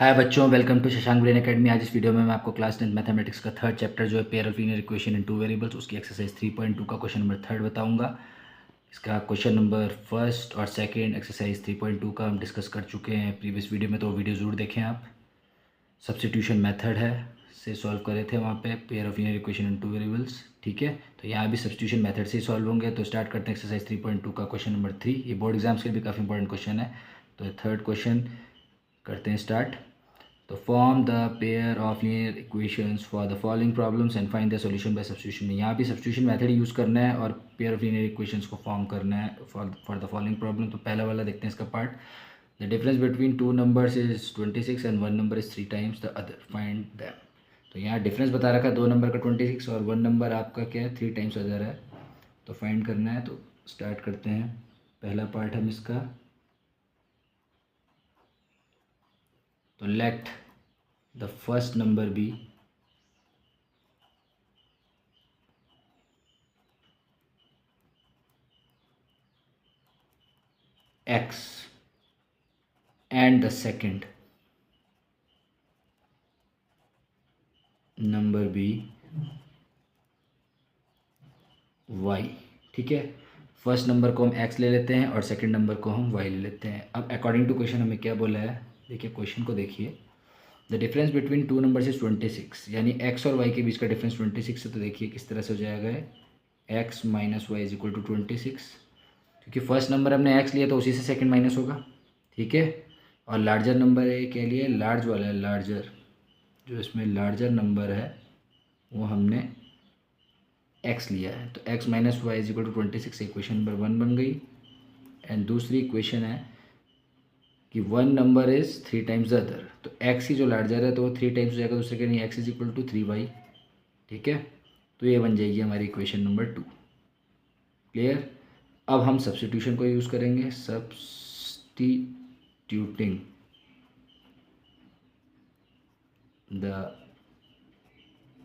हाय बच्चों, welcome to Shashank brain academy. आज इस वीडियो में मैं आपको क्लास 10 मैथमेटिक्स का थर्ड चैप्टर जो है pair of linear equation in two variables उसकी एक्सरसाइज 3.2 का क्वेश्चन नंबर थर्ड बताऊंगा। इसका क्वेश्चन नंबर फर्स्ट और सेकंड एक्सरसाइज 3.2 का हम डिस्कस कर चुके हैं प्रीवियस वीडियो में, तो वीडियो ज़रूर देखें आप। सब्स्टिट्यूशन मेथड है से सॉल्व करे थे वहाँ पे pair of linear equation in two variables, ठीक है। तो यहाँ भी सब्स्टिट्यूशन मेथड से ही सॉल्व होंगे। तो स्टार्ट करते हैं एक्सरसाइज 3.2 का क्वेश्चन नंबर 3। ये बोर्ड एग्जाम्स के लिए भी काफ़ी इंपॉर्टेंट क्वेश्चन है। तो थर्ड क्वेश्चन करते हैं स्टार्ट। तो form the pair of linear equations for the following problems and find the solution bye substitution. में यहाँ भी सब्स्टिट्यूशन मेथड यूज़ करना है और पेयर ऑफ लीनियर इक्वेशंस को फॉर्म करना है फॉर द फॉलोइंग प्रॉब्लम। तो पहला वाला देखते हैं इसका part. The difference between two numbers is 26 and one number is 3 times the other, find them. तो यहाँ डिफरेंस बता रखा है दो नंबर का 26 और वन नंबर आपका क्या है 3 टाइम्स अदर है, तो फाइंड करना है। तो स्टार्ट करते हैं पहला पार्ट हम इसका। तो late the first number be x and the second number be y, ठीक है। फर्स्ट नंबर को हम x ले लेते हैं और सेकंड नंबर को हम y ले लेते हैं। अब अकॉर्डिंग टू क्वेश्चन हमें क्या बोला है, देखिए क्वेश्चन को देखिए। The difference between two numbers is 26, यानी x और y के बीच का डिफरेंस 26 है। तो देखिए किस तरह से हो जाएगा, x minus y is equal to 26, क्योंकि फर्स्ट नंबर हमने x लिया तो उसी से सेकंड माइनस होगा, ठीक है। और लार्जर नंबर है क्या लिए, लार्ज वाला है, लार्जर जो इसमें लार्जर नंबर है वो हमने x लिया है। तो x minus y is equal to 26 equation number 1 बन गई। एंड दूसरी इक्वेशन है कि one number is 3 times the other, तो x की जो लार्जर है तो वो 3 टाइम्स हो जाएगा, दूसरे के नहीं x is equal to 3y, ठीक है। तो ये बन जाएगी हमारी इक्वेशन नंबर 2। क्लियर। अब हम सब्स्टिट्यूशन को यूज़ करेंगे, सब्स्टिट्यूटिंग द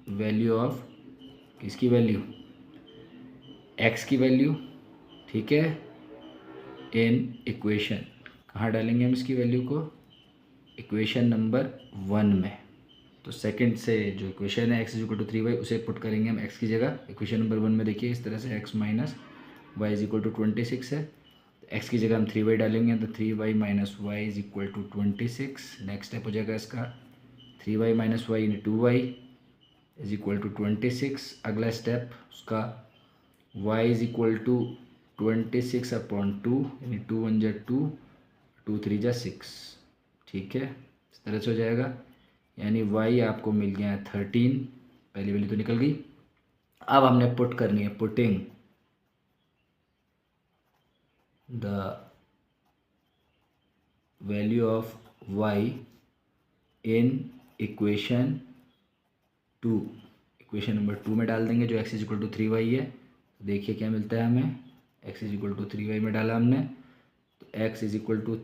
वैल्यू ऑफ, किसकी वैल्यू, x की वैल्यू, ठीक है, इन इक्वेशन। कहाँ डालेंगे हम इसकी वैल्यू को, इक्वेशन नंबर 1 में। तो सेकंड से जो इक्वेशन है x is equal to 3y उसे पुट करेंगे हम x की जगह इक्वेशन नंबर 1 में। देखिए इस तरह से x minus y is equal to 26 है, x की जगह हम 3y डालेंगे तो 3y minus y is equal to 26। Next step हो जाएगा इसका 3y माइनस वाई यानी 2y इज इक्वल टू 26। अगला स्टेप उसका y is equal to 26 upon 2, यानी 2 1 जा 2, 2 3 जा 6, ठीक है। इस तरह से हो जाएगा, यानी y आपको मिल गया है 13, पहली वैल्यू तो निकल गई। अब हमने पुट करनी है, putting the value of y in equation 2, equation number 2 में डाल देंगे जो x is equal to 3y है। तो देखिए क्या मिलता है हमें, x is equal to 3y में डाला हमने, तो x is equal to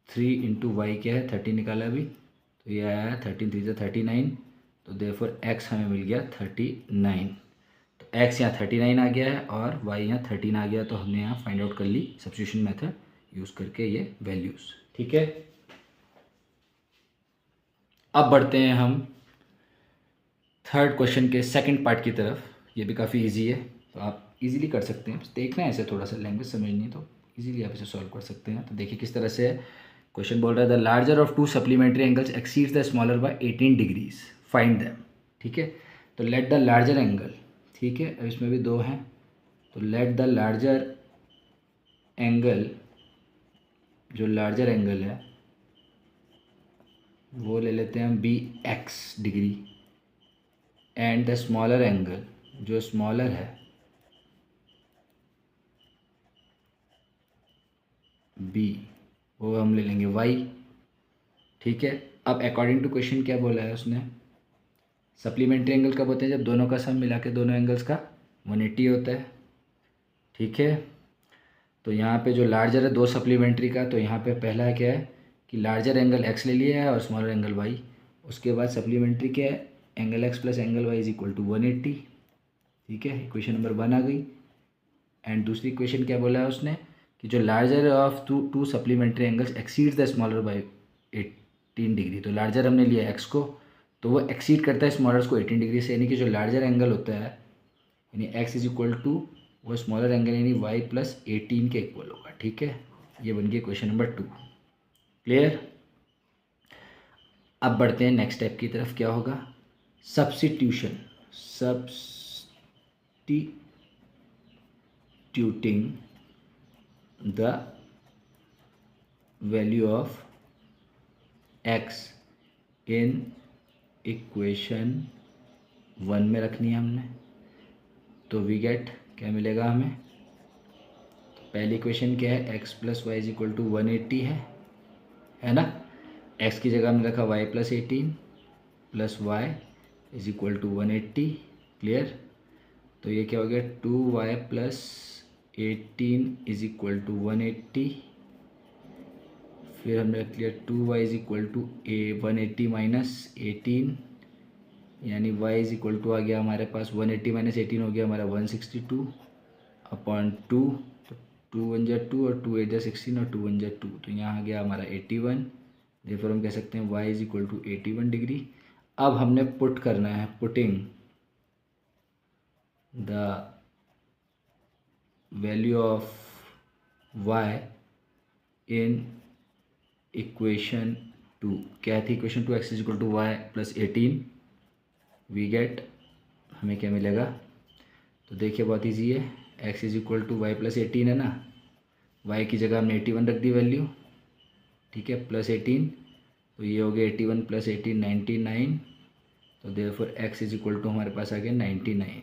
3 into y क्या है 30 निकाला अभी, तो ये आया 13 3 39, तो देयरफॉर x हमें मिल गया 39। तो x यहाँ 39 आ गया है और y यहाँ 13 आ गया, तो हमने यहाँ फाइंड आउट कर ली सब्स्टिट्यूशन मेथड यूज़ करके ये वैल्यूज़, ठीक है। अब बढ़ते हैं हम थर्ड क्वेश्चन के सेकंड पार्ट की तरफ। ये भी काफ़ी इजी है, तो आप इजीली कर सकते हैं, देखना है ऐसे थोड़ा सा लैंग्वेज समझनी है तो इजीली आप इसे सॉल्व कर सकते हैं। तो देखिए किस तरह से क्वेश्चन बोल रहा है, the larger of to supplementary angles exceeds the smaller by 18 degrees, find them, ठीक है। तो लेट द लार्जर एंगल, ठीक है, अब इसमें भी दो हैं, तो लेट द लार्जर एंगल, जो लार्जर एंगल है वो ले लेते हैं हम bx degree, and the smaller angle, जो स्मॉलर है b, वो हम ले लेंगे y, ठीक है। अब अकॉर्डिंग टू क्वेश्चन क्या बोला है उसने, सप्लीमेंट्री एंगल कब होते हैं, जब दोनों का सम मिला के दोनों एंगल्स का 180 होता है, ठीक है। तो यहाँ पे जो लार्जर है दो सप्लीमेंट्री का, तो यहाँ पे पहला क्या है कि लार्जर एंगल x ले लिया है और स्मॉलर एंगल y, उसके बाद सप्लीमेंट्री क्या है, angle x plus angle y is equal to 180, ठीक है। इक्वेशन नंबर 1 आ गई। एंड दूसरी इक्वेशन क्या बोला है उसने कि जो larger of to supplementary angles exceeds the smaller by 18 degree. तो लार्जर हमने लिया x को, तो वो एक्सीड करता है स्मॉलर को 18 डिग्री से, यानी कि जो लार्जर एंगल होता है यानी x इज इक्वल टू वो स्मॉलर एंगल यानी y प्लस 18 के इक्वल होगा। ठीक है, ये बन गया क्वेश्चन नंबर 2। क्लियर। अब बढ़ते हैं नेक्स्ट स्टेप की तरफ। क्या होगा? Substitution. Substituting the value of x in equation 1 में रखनी है हमने, तो वी गेट क्या मिलेगा हमें? तो पहली इक्वेशन क्या है? x plus y is equal to 180 है ना। x की जगह हमने रखा y plus 18 plus y is equal to 180। Clear. तो ये क्या हो गया? 2y plus 18 is equal to 180। फिर हमने रख लिया 2y is equal to 180 minus 18, यानी y इज इक्वल टू आ गया हमारे पास 180 माइनस 18 हो गया हमारा 162 अपॉन 2। तो 2 1 जा 2 और 2 8 जा 16 और 2 1 जा 2, तो यहाँ आ गया हमारा 81। देयरफॉर हम कह सकते हैं y is equal to 81 degree. अब हमने पुट करना है, putting the value of y in equation 2। क्या थी equation 2? x is equal to y plus 18। We get हमें क्या मिलेगा? तो देखिए बहुत ईजी है, x is equal to y plus 18 है ना, y की जगह हमने 81 रख दी वैल्यू। ठीक है, प्लस 18, तो ये हो गया 81 प्लस 18 99। तो therefore x is equal to हमारे पास आ गया 99।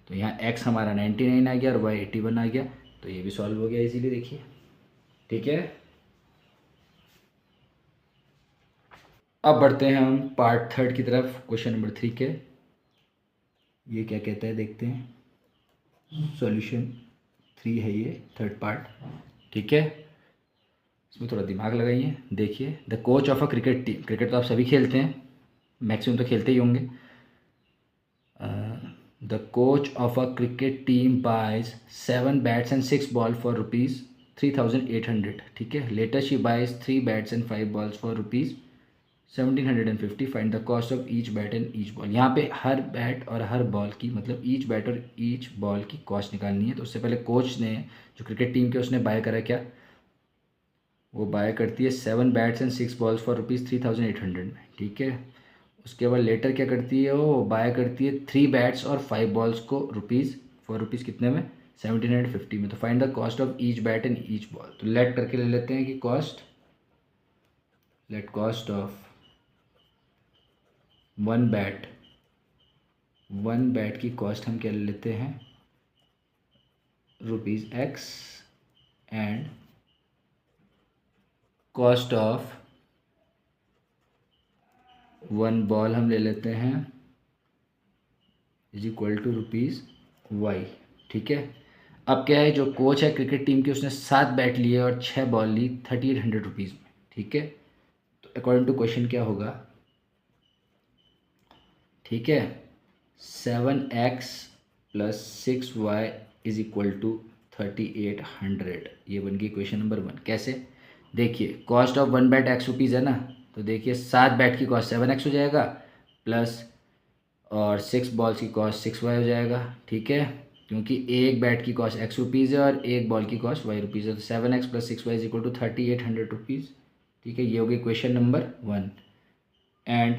तो यहाँ x हमारा 99 आ गया और y 81 आ गया, तो ये भी सॉल्व हो गया इजीली। देखिए, ठीक है। अब बढ़ते हैं हम पार्ट 3 की तरफ, क्वेश्चन नंबर 3 के। ये क्या कहता है देखते हैं। सॉल्यूशन 3 है ये, थर्ड पार्ट। ठीक है, इसमें थोड़ा दिमाग लगाइए। देखिए, the coach of a cricket team, cricket तो आप सभी खेलते हैं, मैक्सिमम तो खेलते ही होंगे। The coach of a cricket team buys 7 bats and 6 ball for rupees 3800। ठीक है, later she buys 3 bats and 5 balls for rupees 1750। Find the cost of each bat and each ball. यहाँ पे हर बैट और हर बॉल की, मतलब each bat और ईच बॉल की कॉस्ट निकालनी है। तो उससे पहले कोच ने, जो क्रिकेट टीम के, उसने बाय करा क्या? वो बाय करती है 7 bats and 6 balls for rupees 3800 में। ठीक है, उसके बाद लेटर क्या करती है? वो बाय करती है 3 बैट्स और 5 बॉल्स को रुपीज़ कितने में? 1750 में। तो find the cost of each bat and each ball. तो लेट करके ले लेते हैं कि let cost of one bat की कॉस्ट हम क्या ले लेते हैं? ₹x and cost of one ball हम ले लेते हैं इज इक्वल टू ₹y। ठीक है, अब क्या है, जो कोच है क्रिकेट टीम की, उसने 7 बैट लिए और 6 बॉल ली 3800 रुपीज़ में। ठीक है, तो अकॉर्डिंग टू क्वेश्चन क्या होगा? ठीक है, 7x plus 6y is equal to 3800। ये बन गई क्वेश्चन नंबर 1। कैसे? देखिए, cost of one bat ₹x है ना, तो देखिए 7 बैट की कॉस्ट 7x हो जाएगा, प्लस और 6 बॉल्स की कॉस्ट 6y हो जाएगा। ठीक है, क्योंकि एक बैट की कॉस्ट ₹x है और एक बॉल की कॉस्ट y है, तो 7x plus 6y is equal to 3800 rupees. ठीक है, ये हो गई question number 1। And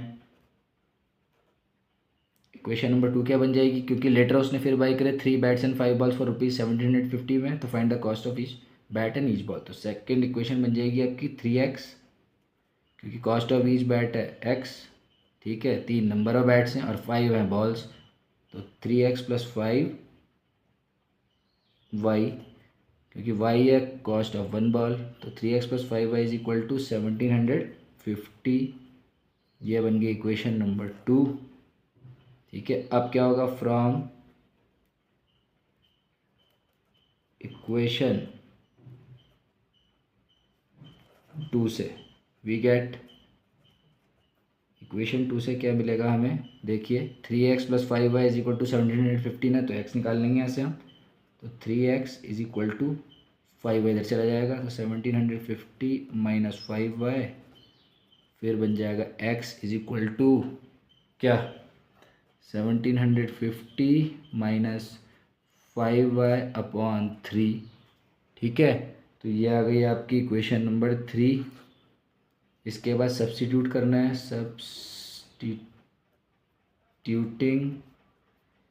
question number 2 क्या बन जाएगी? क्योंकि लेटर उसने फिर बाई करे 3 bats and 5 balls for rupees 1750 में, तो find the cost of each bat and each ball. तो सेकंड इक्वेशन बन जाएगी आपकी 3x, क्योंकि कॉस्ट ऑफ ईच बैट है x। ठीक है, 3 नंबर ऑफ बैट्स हैं और 5 हैं बॉल्स, तो 3x प्लस 5y, क्योंकि y है कॉस्ट ऑफ वन बॉल, तो 3x plus 5y is equal to 1750। ये बन गई इक्वेशन नंबर 2। ठीक है, अब क्या होगा? फ्रॉम इक्वेशन 2 से वी गेट, इक्वेशन 2 से क्या मिलेगा हमें? देखिए, 3x plus 5y is equal to 1750 है, तो x निकाल लेंगे यहाँ से हम। तो 3x is equal to 5y इधर चला जाएगा, तो 1750 माइनस 5y, फिर बन जाएगा x इज इक्वल टू क्या 1750 माइनस 5y अपॉन 3। ठीक है, तो ये आ गई आपकी इक्वेशन नंबर 3। इसके बाद सब्स्टिट्यूट करना है, सब्स्टिट्यूटिंग,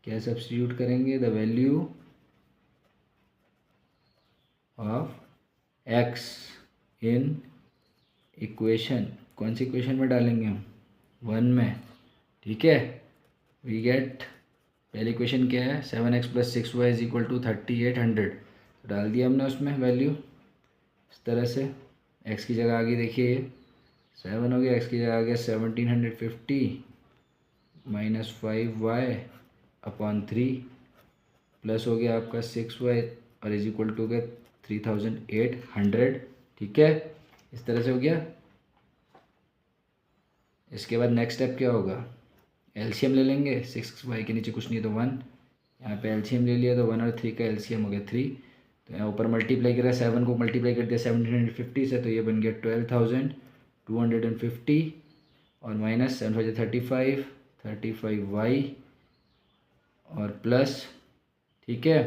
क्या सब्स्टिट्यूट करेंगे, the value of x in equation, कौन सी इक्वेशन में डालेंगे हम, 1 में। ठीक है, वी गेट, पहली इक्वेशन क्या है, 7x plus 6y is equal to 3800, तो डाल दिया हमने उसमें वैल्यू इस तरह से। x की जगह आ गई, देखिए ये 7 हो गया, x की जगह आ गया 1750 माइनस 5y अपॉन 3 प्लस हो गया आपका 6y और इज इक्वल टू गया 3800। ठीक है, इस तरह से हो गया। इसके बाद नेक्स्ट स्टेप क्या होगा, एलसीएम ले लेंगे, 6y के नीचे कुछ नहीं तो 1, यहाँ पे एलसीएम ले लिया तो 1 और 3 का एलसीएम हो गया 3, तो यहाँ ऊपर मल्टीप्लाई करा, 7 को मल्टीप्लाई कर दिया 1750 से, तो ये बन गया 12,250 और माइनस 7 5 35y और प्लस, ठीक है,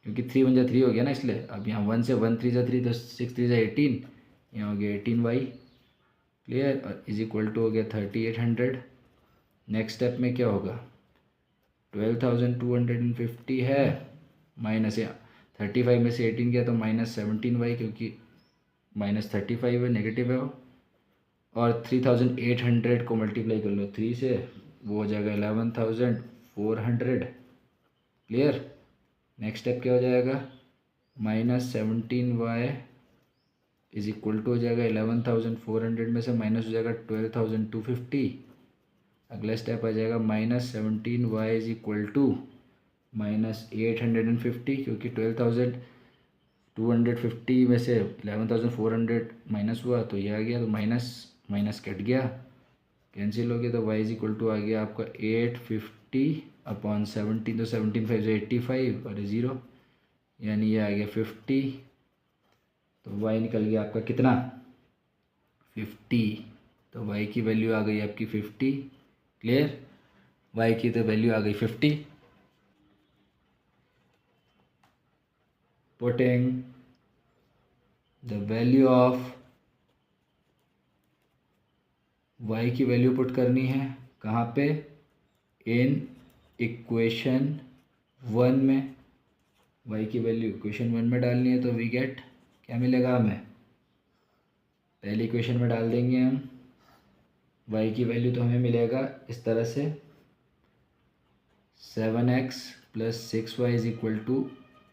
क्योंकि 3 1 3 हो गया ना इसलिए। अब यहाँ 1 से 1 3 3 तो 6 3 18, यहाँ हो गया 18y, क्लियर, और इज इक्वल टू हो गया 3800। नेक्स्ट स्टेप में क्या होगा, 12,250 है माइनस, या 35 में से 18 गया तो माइनस 17y, क्योंकि माइनस 35 है, नेगेटिव है वो, और 3800 को मल्टीप्लाई कर लो 3 से, वो हो जाएगा 11,400। क्लियर, नेक्स्ट स्टेप क्या हो जाएगा, minus 17y is equal to हो जाएगा 11,400 में से माइनस हो जाएगा 12,250। अगला स्टेप आ जाएगा minus 17y is equal to minus 850, क्योंकि 12,250 में से 11,400 माइनस हुआ तो ये आ गया, तो माइनस माइनस कट गया, कैंसिल हो गया, तो y इज इक्वल टू आ गया आपका 850 अपॉन 17, तो 17 5 से 85 और 0, यानी ये आ गया 50, तो y निकल गया आपका कितना 50, तो y की वैल्यू आ गई आपकी 50। क्लियर, y की तो वैल्यू आ गई 50। Putting the value of y की वैल्यू पुट करनी है कहाँ पे, इन इक्वेशन 1 में, y की वैल्यू इक्वेशन 1 में डालनी है, तो वी गेट, क्या मिलेगा हमें, पहली इक्वेशन में डाल देंगे हम y की वैल्यू, तो हमें मिलेगा इस तरह से 7x plus 6y is equal to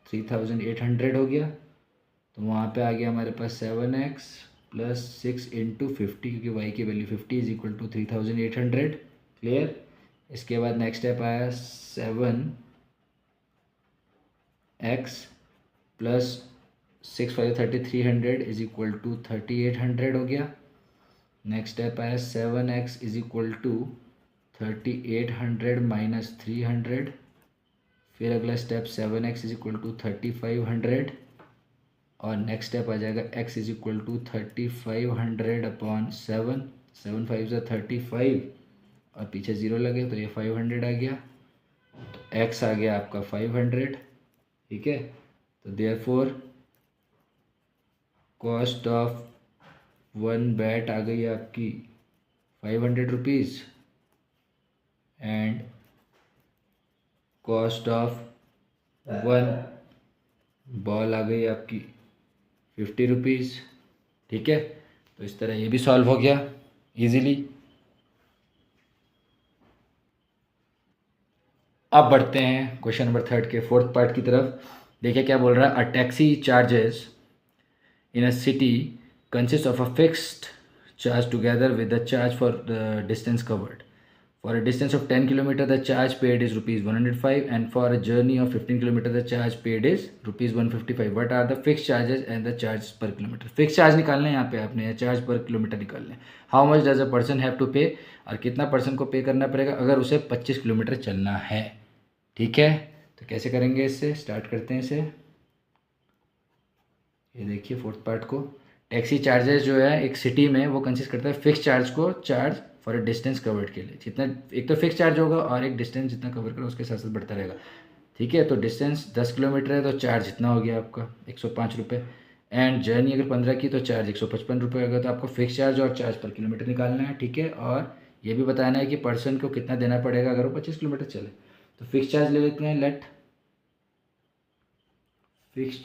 3800 हो गया, तो वहाँ पे आ गया हमारे पास 7x प्लस 6 इंटू 50, क्योंकि y की value 50 is equal to 3800। Clear, इसके बाद नेक्स्ट स्टेप आया 7x plus 6 5 3300 is equal to 3800 हो गया। नेक्स्ट स्टेप आया 7x is equal to 3800 minus 300, फिर अगला step 7x is equal to 3500, और नेक्स्ट स्टेप आ जाएगा x is equal to 3500 upon 7, 7 5 से 35 और पीछे 0 लगे तो ये 500 आ गया, तो x आ गया आपका 500। ठीक है, तो देयरफॉर कॉस्ट ऑफ 1 बैट आ गई आपकी 500 rupees and cost of 1 ball आ गई आपकी 50 रुपीज़। ठीक है, तो इस तरह ये भी सॉल्व हो गया इजीली। अब बढ़ते हैं क्वेश्चन नंबर 3 के 4th पार्ट की तरफ। देखिए क्या बोल रहा है, a taxi charges in a city consists of a fixed charge together with the charge for the distance covered. For a distance of 10 km, the charge paid is rupees 105, and for a journey of 15 km, the charge paid is rupees 155. What are the fixed charges and the charges per kilometer? Fixed charge निकालना है यहाँ पे आपने, या charge पर kilometre निकालना है। How much does a person have to pay, और कितना पर्सन को पे करना पड़ेगा अगर उसे 25 किलोमीटर चलना है। ठीक है, तो कैसे करेंगे, इससे स्टार्ट करते हैं इसे। ये देखिए 4th पार्ट को, टैक्सी चार्जेस जो है एक सिटी में वो कंसिस्ट करता है फिक्स चार्ज को charge for a distance covered के लिए। जितना एक तो फिक्स चार्ज होगा और एक डिस्टेंस जितना कवर करो उसके साथ साथ बढ़ता रहेगा। ठीक है, तो डिस्टेंस 10 किलोमीटर है तो चार्ज इतना हो गया आपका 105 रुपये। एंड जर्नी अगर 15 की तो चार्ज 155 रुपये होगा। तो आपको फिक्स चार्ज और चार्ज पर किलोमीटर निकालना है। ठीक है, और ये भी बताना है कि पर्सन को कितना देना पड़ेगा अगर वो 25 किलोमीटर चले। तो फिक्स चार्ज ले लेते हैं, लेट फिक्स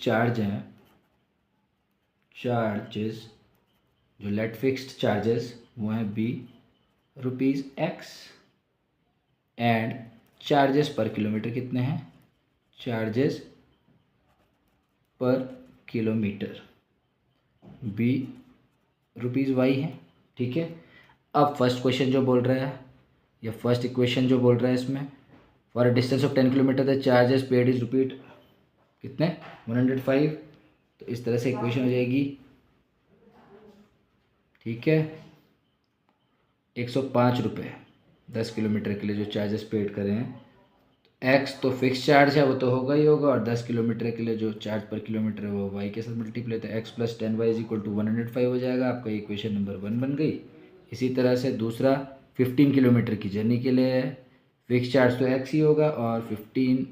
चार्ज हैं चार्जेस जो लेट फिक्स्ड चार्जेस वो हैं बी ₹X एंड चार्जेस पर किलोमीटर कितने हैं, चार्जेस पर किलोमीटर बी ₹Y है। ठीक है, अब फर्स्ट क्वेश्चन जो बोल रहा है या फर्स्ट इक्वेशन जो बोल रहा है इसमें for a distance of 10 kilometre the charges paid is rupees कितने 105। तो इस तरह से इक्वेशन हो जाएगी। ठीक है, 105 रुपये 10 किलोमीटर के लिए जो चार्जेस पेड करें हैं। एक्स तो फिक्स चार्ज है वो तो होगा ही होगा, और 10 किलोमीटर के लिए जो चार्ज पर किलोमीटर है वो वाई के साथ मल्टीप्लाई, तो x plus 10y is equal to 105 हो जाएगा। आपका इक्वेशन नंबर 1 बन गई। इसी तरह से दूसरा 15 किलोमीटर की जर्नी के लिए है, फिक्स चार्ज तो एक्स ही होगा और 15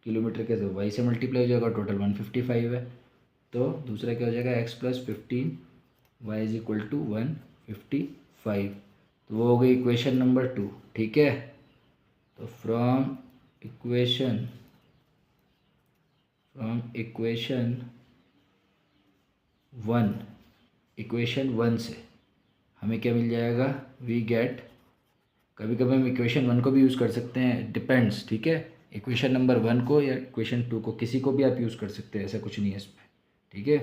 किलोमीटर के वाई से मल्टीप्लाई हो जाएगा, टोटल 155 है। तो दूसरा क्या हो जाएगा, x plus 15 y is equal to 155। तो वो हो गई इक्वेशन नंबर 2। ठीक है, तो फ्रॉम इक्वेशन 1 से हमें क्या मिल जाएगा, वी गेट, कभी कभी हम इक्वेशन 1 को भी यूज़ कर सकते हैं, डिपेंड्स। ठीक है, इक्वेशन नंबर 1 को या इक्वेशन 2 को किसी को भी आप यूज़ कर सकते हैं, ऐसा कुछ नहीं है इसमें। ठीक है,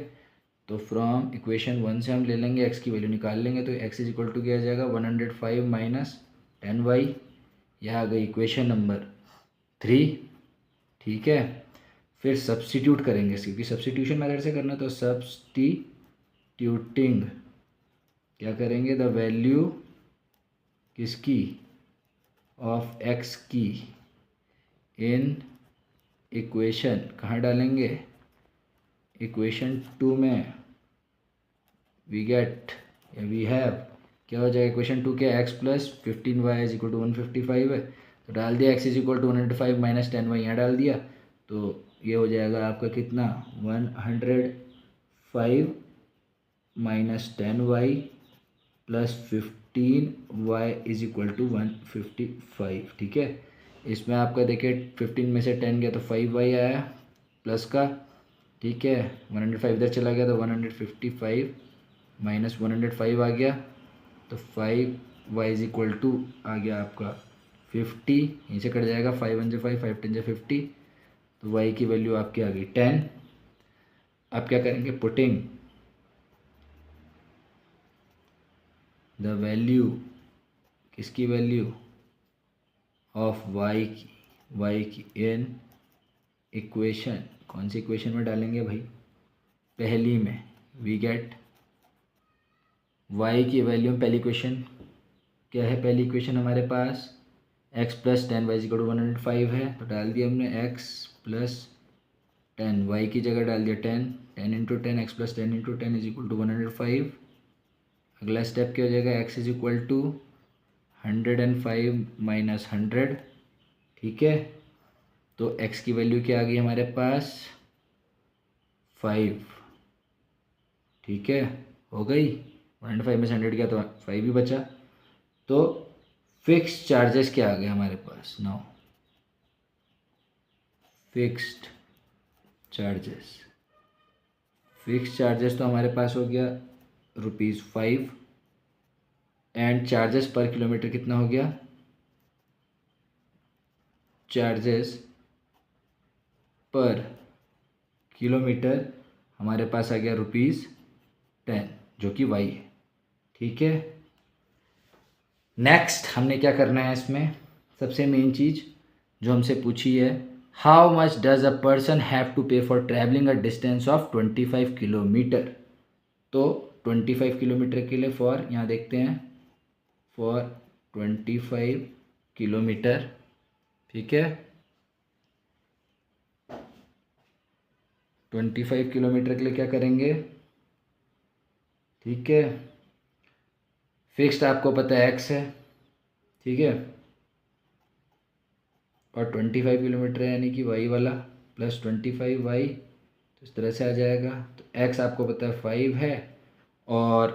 तो फ्रॉम इक्वेशन 1 से हम ले लेंगे एक्स की वैल्यू निकाल लेंगे, तो एक्स इज इक्वल टू क्या आ जाएगा 105 माइनस 10y। यह आ गई इक्वेशन नंबर 3। ठीक है, फिर सब्स्टिट्यूट करेंगे, क्योंकि सब्स्टिट्यूशन मेथड से करना, तो सब्स्टिट्यूटिंग क्या करेंगे, द वैल्यू किसकी ऑफ एक्स की इन इक्वेशन, कहाँ डालेंगे, इक्वेशन 2 में। वी गेट या वी हैव क्या हो जाएगा, इक्वेशन 2 क्या, x plus 15y is equal to 155 है, तो डाल दिया x is equal to 105 minus 10y यहाँ डाल दिया, तो ये हो जाएगा आपका कितना 105 minus 10y plus 15y is equal to 155। ठीक है, इसमें आपका देखिए 15 में से 10 गया तो 5y आया प्लस का। ठीक है, 105 इधर चला गया तो 155 माइनस 105 आ गया, तो 5y इज इक्वल टू आ गया आपका 50। यहीं से कट जाएगा, 5 1 5 5 10 50, तो y की वैल्यू आपकी आ गई 10। आप क्या करेंगे, पुटिंग द वैल्यू, किसकी वैल्यू ऑफ y की इन इक्वेशन, कौन सी इक्वेशन में डालेंगे भाई, पहली में। वी गेट y की वैल्यू, पहली इक्वेशन क्या है, पहली इक्वेशन हमारे पास x plus 10 y equal to 105 है, तो डाल दिया हमने x प्लस 10, y की जगह डाल दिया 10, 10 into 10 x plus 10 into 10 is equal to 105। अगला स्टेप क्या हो जाएगा, x is equal to 105 minus 100। ठीक है, तो x की वैल्यू क्या आ गई हमारे पास 5। ठीक है, हो गई, 105 में से 100 गया तो 5 ही बचा। तो फिक्स चार्जेस क्या आ गए हमारे पास, नाउ फिक्स्ड चार्जेस तो हमारे पास हो गया ₹5 एंड चार्जेस पर किलोमीटर कितना हो गया, चार्जेस पर किलोमीटर हमारे पास आ गया ₹10 जो कि y है। ठीक है, नेक्स्ट हमने क्या करना है इसमें, सबसे मेन चीज़ जो हमसे पूछी है, how much does a person have to pay for travelling a distance of 25 kilometre. तो 25 किलोमीटर के लिए फॉर, यहाँ देखते हैं, फॉर 25 किलोमीटर। ठीक है, 25 किलोमीटर के लिए क्या करेंगे, ठीक है, फिक्स्ड आपको पता है x है, ठीक है, और 25 किलोमीटर है यानी कि y वाला प्लस 25y, तो इस तरह से आ जाएगा। तो x आपको पता है 5 है, और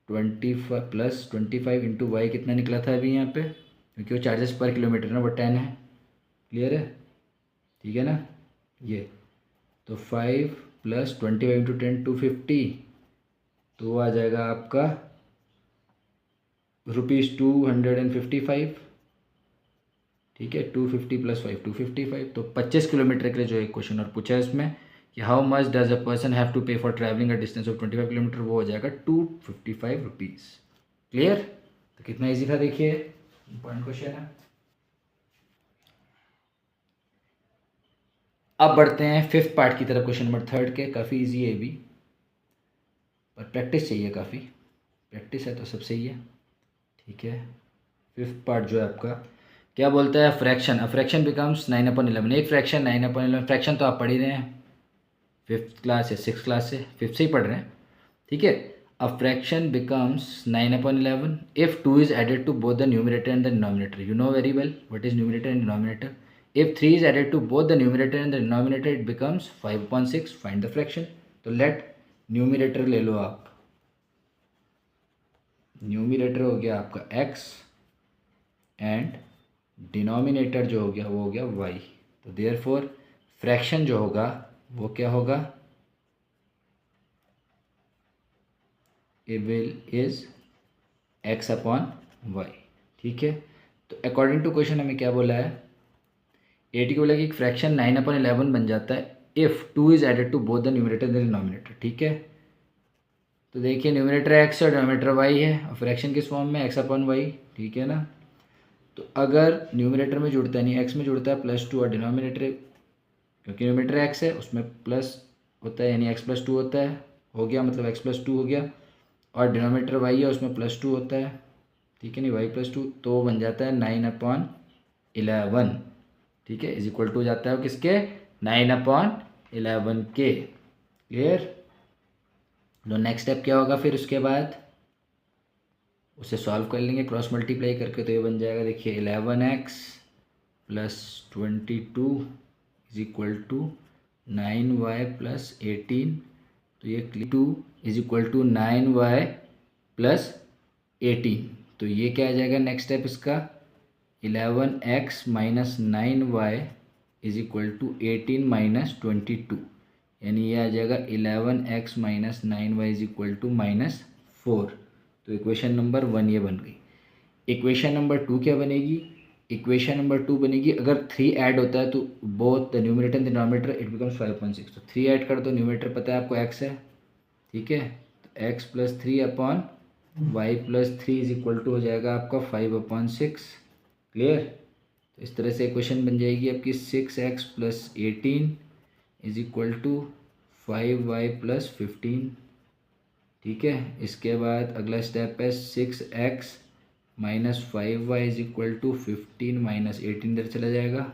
25 प्लस 25 इंटू वाई कितना निकला था अभी यहाँ पे, क्योंकि वो चार्जेस पर किलोमीटर ना, वो 10 है। क्लियर है, ठीक है ना। ये तो 5 प्लस 25 इंटू 10 250, तो वो आ जाएगा आपका ₹255, ठीक है। 250 प्लस 5 255, तो 25 किलोमीटर के लिए जो एक क्वेश्चन और पूछा है उसमें कि how much does a person have to pay for travelling a distance of 25 kilometre, वो हो जाएगा ₹255। क्लियर, तो कितना इजी था देखिए, इंपॉर्टेंट क्वेश्चन है। अब बढ़ते हैं फिफ्थ पार्ट की तरफ, क्वेश्चन नंबर 3 के। काफ़ी इजी है भी, पर प्रैक्टिस चाहिए, काफ़ी प्रैक्टिस है तो सब सही है, ठीक है। फिफ्थ पार्ट जो है आपका क्या बोलता है, फ्रैक्शन, अ फ्रैक्शन बिकम्स 9/11, एक फ्रैक्शन 9/11, फ्रैक्शन तो आप पढ़ ही रहे हैं फिफ्थ क्लास या सिक्स क्लास से, फिफ्थ से ही पढ़ रहे हैं, ठीक है। A fraction becomes 9/11 if 2 is added to both the numerator and the denominator, you know very well what is numerator and denominator. If 3 is added to both the numerator and the denominator it becomes 5/6, find the fraction. तो let numerator ले लो आप, numerator हो गया आपका x and denominator जो हो गया वो हो गया y, तो देयरफॉर फ्रैक्शन जो होगा वो क्या होगा, इज x अपॉन y, ठीक है। तो अकॉर्डिंग टू क्वेश्चन हमें क्या बोला है, 80 को बोला कि फ्रैक्शन 9/11 बन जाता है if 2 is added to both the numerator and the denominator, ठीक है। तो देखिए न्यूमरेटर x और डिनोमिनेटर y है, और फ्रैक्शन किस फॉर्म में, x अपॉन y, ठीक है ना। तो अगर न्यूमरेटर में जुड़ता है, नहीं x में जुड़ता है +2, और डिनोमिनेटर क्योंकि न्यूमरेटर x है उसमें प्लस होता है, यानी x +2 होता है, हो गया मतलब x +2 हो गया, और डिनोमिनेटर y है उसमें +2 होता है, ठीक है, नहीं y +2, तो बन जाता है 9/11, ठीक है, इज इक्वल टू जाता है किसके, 9/11 के। क्लियर। तो नेक्स्ट स्टेप क्या होगा फिर उसके बाद, उसे सॉल्व कर लेंगे क्रॉस मल्टीप्लाई करके, तो ये बन जाएगा देखिए 11x plus 22 is equal to 9y plus 18, तो ये 2 is equal to 9y plus 18, तो ये क्या आ जाएगा नेक्स्ट स्टेप इसका, 11x minus 9y is equal to 18 minus 22, यानी ये आ जाएगा 11x minus 9y is equal to -4। तो इक्वेशन नंबर 1 ये बन गई। इक्वेशन नंबर 2 क्या बनेगी, इक्वेशन नंबर 2 बनेगी, अगर 3 ऐड होता है तो both the numerator and denominator it becomes 5/6, तो 3 ऐड कर दो, न्यूमरेटर पता है आपको x है, ठीक है, तो x plus 3 upon y plus 3 is equal to हो जाएगा आपका 5/6। क्लियर। तो इस तरह से इक्वेशन बन जाएगी आपकी 6x plus 18 is equal to 5y plus 15, ठीक है। इसके बाद अगला स्टेप है 6x minus 5y is equal to 15 minus 18, इधर चला जाएगा।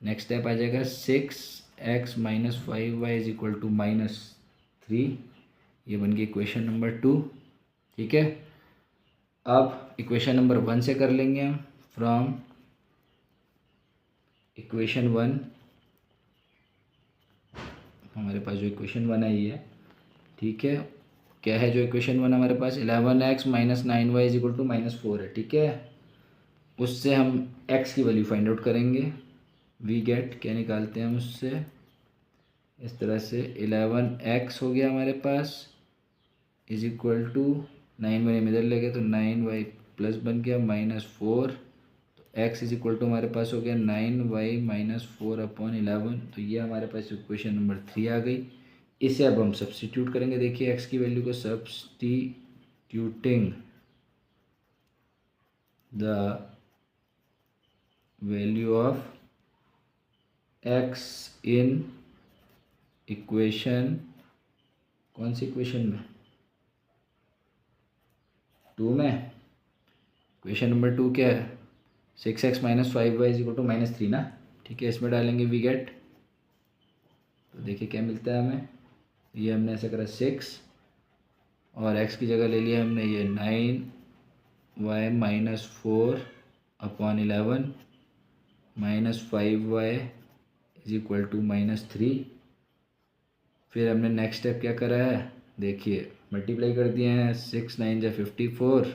नेक्स्ट स्टेप आ जाएगा 6x minus 5y is equal to -3, ये बन गई इक्वेशन नंबर 2, ठीक है। अब इक्वेशन नंबर 1 से कर लेंगे हम, फ्रॉम इक्वेशन 1 हमारे पास जो इक्वेशन 1 आई है, ठीक है, क्या है जो इक्वेशन 1 हमारे पास, 11x minus 9y is equal to -4 है, ठीक है। उससे हम x की वैल्यू फाइंड आउट करेंगे, वी गेट क्या निकालते हैं हम उससे, इस तरह से 11x हो गया हमारे पास इज इक्वल टू 9 मैंने इधर ले गया तो 9y प्लस बन गया -4, तो x इज इक्वल टू हमारे पास हो गया 9y माइनस 4 अपॉन 11, तो ये हमारे पास इक्वेशन नंबर 3 आ गई। इसे अब हम सब्स्टिट्यूट करेंगे, देखिए x की वैल्यू को substituting the value of x in equation, कौन सी इक्वेशन में, 2 में, इक्वेशन नंबर 2 क्या है, 6x minus 5y is equal to -3 ना, ठीक है। इसमें डालेंगे वी गेट तो देखिए क्या मिलता है हमें, ये हमने ऐसा करा 6 और x की जगह ले लिया हमने ये 9y minus 4/11 minus 5y is equal to -3। फिर हमने नेक्स्ट स्टेप क्या करा है, देखिए मल्टीप्लाई कर दिए हैं, 6 9 जा 54,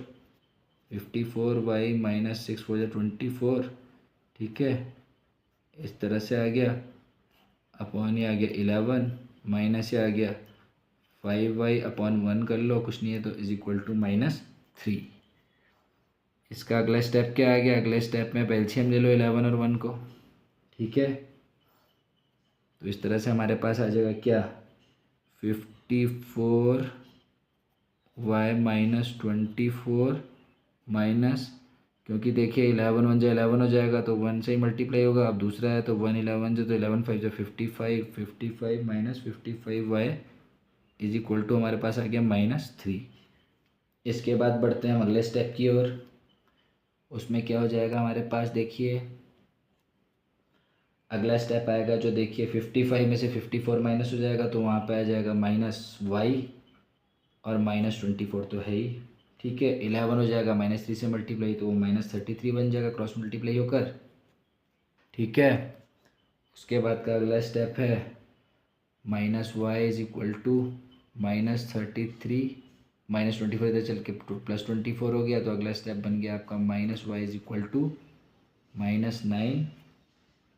54y माइनस 6 4 जा 24, ठीक है। इस तरह से आ गया, अपॉन ये आ गया 11 माइनस ये आ गया 5y/1 कर लो, कुछ नहीं है तो इज इक्वल टू -3। इसका अगला स्टेप क्या आ गया, अगले स्टेप में एलसीएम ले लो 11 और 1 को, ठीक है। तो इस तरह से हमारे पास आ जाएगा क्या, 54y माइनस 24 माइनस, क्योंकि देखिए 11 1 जा 11 हो जाएगा तो 1 से ही मल्टीप्लाई होगा। अब दूसरा है तो 1 11 जो, तो 11 5 जो 55, 55 minus 55y is equal to हमारे पास आ गया -3। इसके बाद बढ़ते हैं हम अगले स्टेप की ओर। उसमें क्या हो जाएगा हमारे पास, देखिए अगला स्टेप आएगा जो, देखिए 55 में से 54 माइनस हो जाएगा तो वहाँ पे आ जाएगा -y और -24 तो है ही, ठीक है। 11 हो जाएगा -3 से मल्टीप्लाई तो वो -33 बन जाएगा क्रॉस मल्टीप्लाई होकर, ठीक है। उसके बाद का अगला स्टेप है -y इज इक्वल टू -33 -24 इधर चल के +24 हो गया, तो अगला स्टेप बन गया आपका -y इज इक्वल टू -9,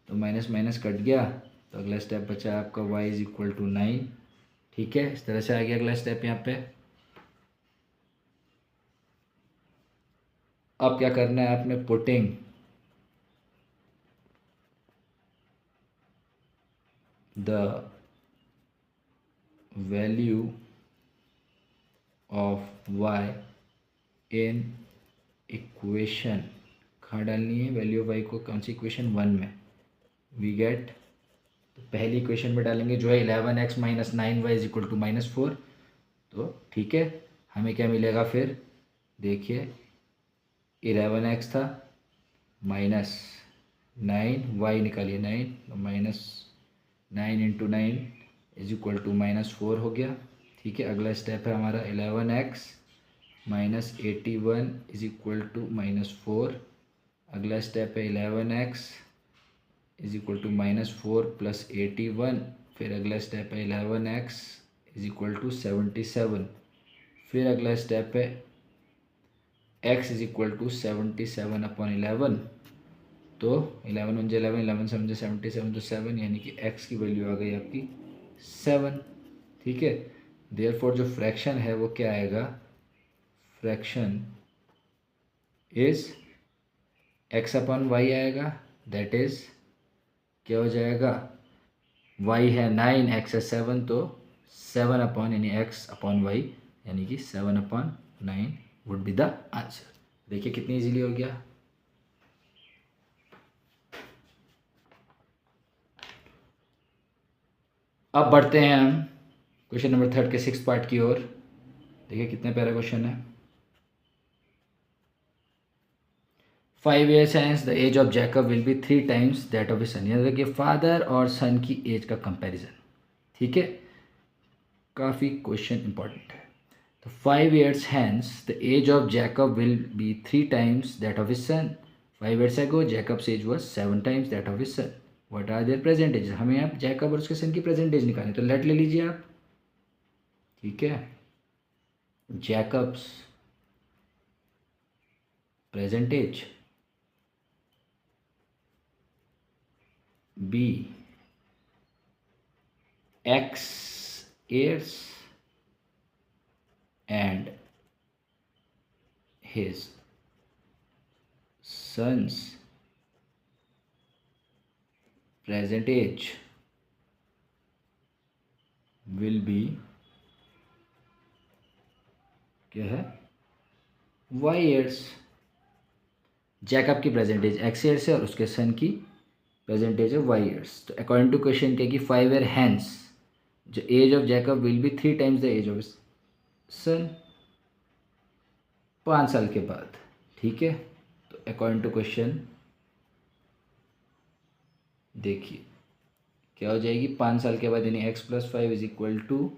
तो माइनस माइनस कट गया तो अगला स्टेप बचा आपका y इज इक्वल टू 9, ठीक है। इस तरह से आ गया अगला स्टेप यहाँ पे। अब क्या करना है आपने, putting the value of y in equation, कहाँ डालनी है वैल्यू ऑफ y को, कौन सी इक्वेशन, 1 में। वी गेट, तो पहली इक्वेशन में डालेंगे जो है 11x minus 9y is equal to -4, तो ठीक है। हमें क्या मिलेगा फिर, देखिए 11x था -9y निकालिए 9, तो -9 इंटू 9 इज इक्वल टू -4 हो गया, ठीक है। अगला स्टेप है हमारा 11x minus 81 is equal to -4। अगला स्टेप है 11x is equal to -4 plus 81। फिर अगला स्टेप है 11x इज इक्वल टू 77। फिर अगला स्टेप है x इज इक्वल टू 77/11, तो 11 1 जा 11, 11 7 जा 77, तो 7, यानी कि x की वैल्यू आ गई आपकी 7, ठीक है। देयरफॉर जो फ्रैक्शन है वो क्या आएगा, फ्रैक्शन इज x/y आएगा, दैट इज क्या हो जाएगा, y है 9 x है 7, तो 7 यानी x/y यानी कि 7/9 वुड बी द आंसर। देखिए कितनी इजीली हो गया। अब बढ़ते हैं हम क्वेश्चन नंबर 3 के 6th पार्ट की ओर। देखिए कितने प्यारा क्वेश्चन है। 5 years hence the age of Jacob will be 3 times that of his son। यानी देखिए फादर और सन की एज का कंपैरिजन, ठीक है। काफ़ी क्वेश्चन इंपॉर्टेंट है। तो 5 years hence the age of Jacob will be 3 times that of his son। 5 years ago Jacob's age was 7 times that of his son। What are their present ages। हमें आप Jacob और उसके son की present as निकालनी, तो late ले लीजिए आप, ठीक है। Jacob's present age be x years and his son's present age will be क्या है, y years। जैकब की प्रेजेंट एज x ईयर्स है और उसके सन की प्रेजेंट एज है y ईयर्स। तो अकॉर्डिंग टू क्वेश्चन क्या कि 5 ईयर हैंस जो age of Jacob will be 3 times the age of son, 5 साल के बाद, ठीक है। तो अकॉर्डिंग टू क्वेश्चन देखिए क्या हो जाएगी 5 साल के बाद, यानी x+5 इज इक्वल टू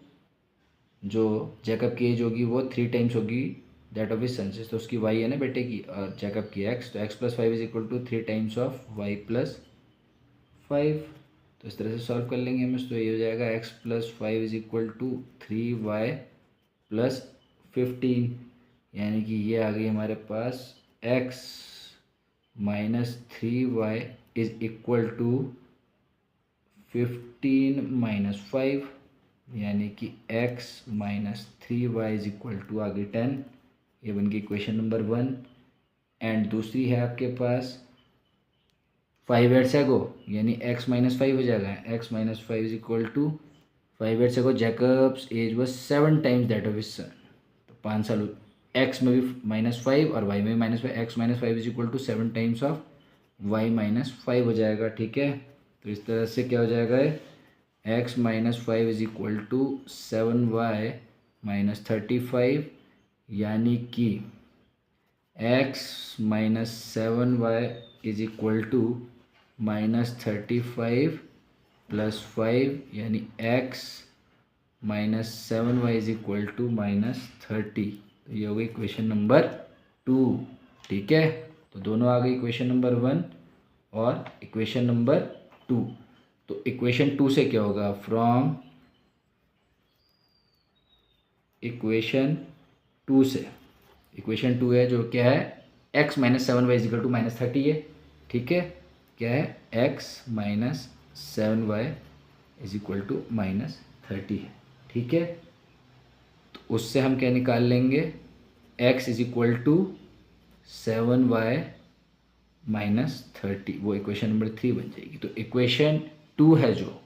जो जैकब की एज होगी वो 3 टाइम्स होगी दैट ऑफ हिज सन्स, तो उसकी y है ना बेटे की, और जैकब की x, तो x+5 is equal to 3 times of y+5। तो इस तरह से सॉल्व कर लेंगे हम, तो ये हो जाएगा x+5 is equal to 3y+15, यानी कि ये आ गई हमारे पास x minus 3y is equal to 15 minus 5, यानी कि x minus 3y is equal to आ गई 10। ये बन गई इक्वेशन नंबर 1। एंड दूसरी है आपके पास 5 8 एगो, यानी x माइनस 5 हो जाएगा, x minus 5 is equal to 5 8 ago Jacob's age was 7 times that of his son. तो 5 साल x में भी -5 और y में भी -5, x minus 5 is equal to 7 times of y minus 5 हो जाएगा। ठीक है, तो इस तरह से क्या हो जाएगा, x minus 5 is equal to 7y minus 35, यानी कि x minus 7y is equal to minus 35 plus 5, यानी x minus 7y is equal to minus 30। तो ये हो गई इक्वेशन नंबर 2। ठीक है, तो दोनों आ गई, इक्वेशन नंबर 1 और इक्वेशन नंबर 2। तो इक्वेशन 2 से क्या होगा, फ्रॉम इक्वेशन 2 से, इक्वेशन 2 है जो क्या है, x minus 7y is equal to minus 30 है। ठीक है, क्या है, x minus 7y is equal to minus 30 है। ठीक है, तो उससे हम क्या निकाल लेंगे, x is equal to 7y minus 30, वो इक्वेशन नंबर 3 बन जाएगी। तो इक्वेशन 2 है जो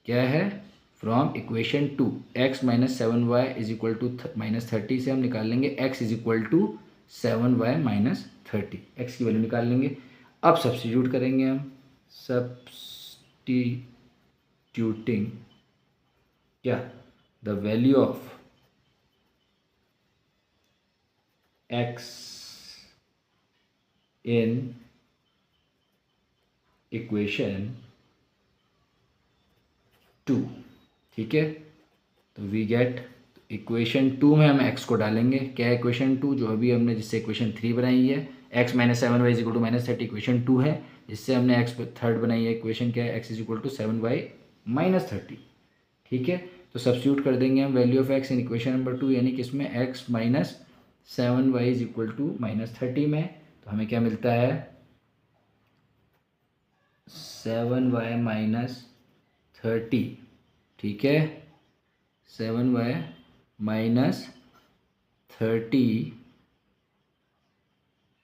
क्या है, from equation 2 x minus 7y is equal to minus 30 से हम निकाल लेंगे x is equal to 7y minus 30, x की वैल्यू निकाल लेंगे। अब सब्स्टिट्यूट करेंगे हम, सब्स्टिट्यूटिंग क्या, the value of x in equation 2। ठीक है, तो वी गेट इक्वेशन 2 में हम x को डालेंगे, क्या है इक्वेशन 2, जो अभी हमने जिससे इक्वेशन 3 बनाई है, x minus 7y is equal to minus 30 equation 2 है, जिससे हमने x थर्ड बनाई है इक्वेशन क्या है, x is equal to 7y minus 30। ठीक है, तो सब्स्टिट्यूट कर देंगे हम value of x in equation number 2, यानी कि इसमें x minus 7y is equal to minus 30 में, तो हमें क्या मिलता है, 7y माइनस 30। ठीक है, 7y माइनस 30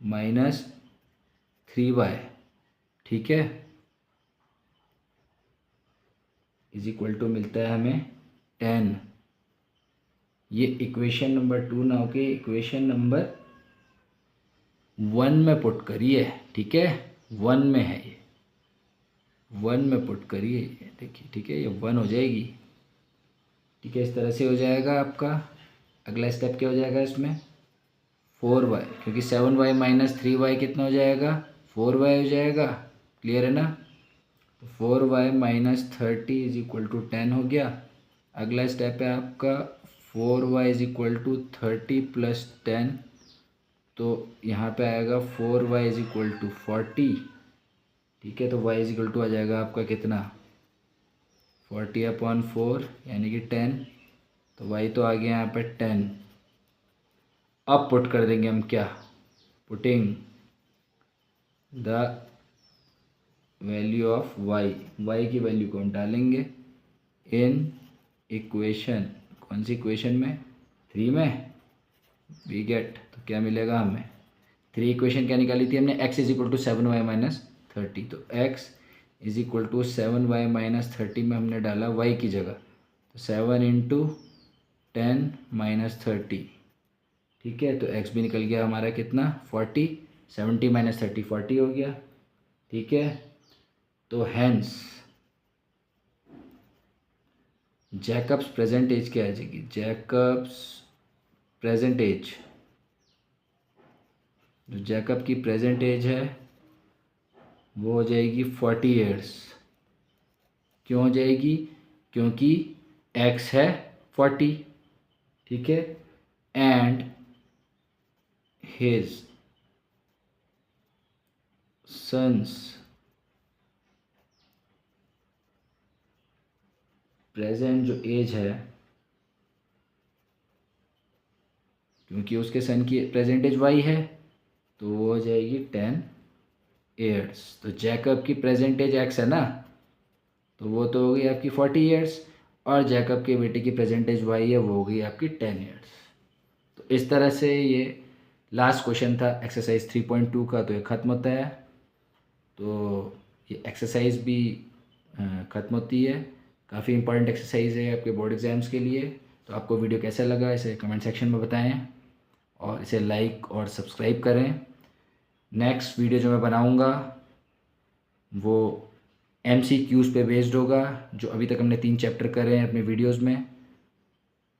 माइनस 3y, ठीक है, इज इक्वल टू मिलता है हमें 10। ये इक्वेशन नंबर 2 ना होके इक्वेशन नंबर 1 में पुट करिए। ठीक है, 1 में है ये, 1 में पुट करिए, देखिए। ठीक है, ये 1 हो जाएगी। ठीक है, इस तरह से हो जाएगा आपका। अगला स्टेप क्या हो जाएगा इसमें, 4y, क्योंकि 7y माइनस 3y कितना हो जाएगा, 4y हो जाएगा। क्लियर है ना, तो 4y minus 30 is equal to 10 हो गया। अगला स्टेप है आपका 4y is equal to 30 plus 10, तो यहाँ पे आएगा 4y इज इक्वल टू 40। ठीक है, तो y इज इक्वल टू आ जाएगा आपका कितना, 40/4 यानी कि 10, तो y तो आ गया यहाँ पे 10। अब पुट कर देंगे हम क्या, putting the value of y की वैल्यू को हम डालेंगे इन इक्वेशन, कौन सी इक्वेशन में, 3 में। वी गेट, तो क्या मिलेगा हमें, 3 इक्वेशन क्या निकाली थी हमने, x is equal to 7y minus 30, तो x is equal to 7y minus 30 में हमने डाला y की जगह, तो 7 इंटू 10 माइनस 30। ठीक है, तो x भी निकल गया हमारा कितना, 40, 70 माइनस 30 40 हो गया। ठीक है, तो हैंस जैकब्स प्रेजेंट एज क्या आ जाएगी, जैकब्स प्रेजेंट एज, जो जैकब की प्रेजेंट एज है वो हो जाएगी 40 ईयर्स। क्यों हो जाएगी? क्योंकि x है 40, ठीक है, एंड हिज सन्स प्रेजेंट जो एज है, क्योंकि उसके सन की प्रेजेंट एज y है, तो वो हो जाएगी 10 ईयर्स। तो जैकब की प्रेजेंट एज x है ना, तो वो तो हो गई आपकी 40 ईयर्स, और जैकब के बेटे की प्रेजेंट एज y है, वो हो गई आपकी 10 ईयर्स। तो इस तरह से ये लास्ट क्वेश्चन था एक्सरसाइज 3.2 का, तो ये ख़त्म होता है। तो ये एक्सरसाइज भी ख़त्म होती है। काफ़ी इंपॉर्टेंट एक्सरसाइज है आपके बोर्ड एग्ज़ाम्स के लिए। तो आपको वीडियो कैसा लगा इसे कमेंट सेक्शन में बताएं, और इसे लाइक और सब्सक्राइब करें। नेक्स्ट वीडियो जो मैं बनाऊंगा वो MCQs पे बेस्ड होगा, जो अभी तक हमने 3 चैप्टर करे हैं अपने वीडियोस में।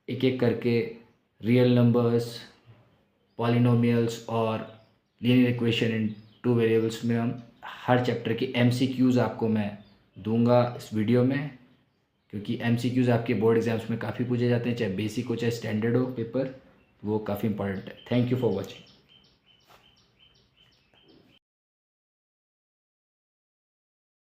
एक एक करके रियल नंबर्स, पॉलिनोमियल्स और लीनियर इक्वेशन इन 2 वेरिएबल्स में हम हर चैप्टर की MCQs आपको मैं दूंगा इस वीडियो में, क्योंकि MCQs आपके बोर्ड एग्जाम्स में काफ़ी पूछे जाते हैं, चाहे बेसिक हो चाहे स्टैंडर्ड हो पेपर, वो काफ़ी इंपॉर्टेंट है। Thank you for watching.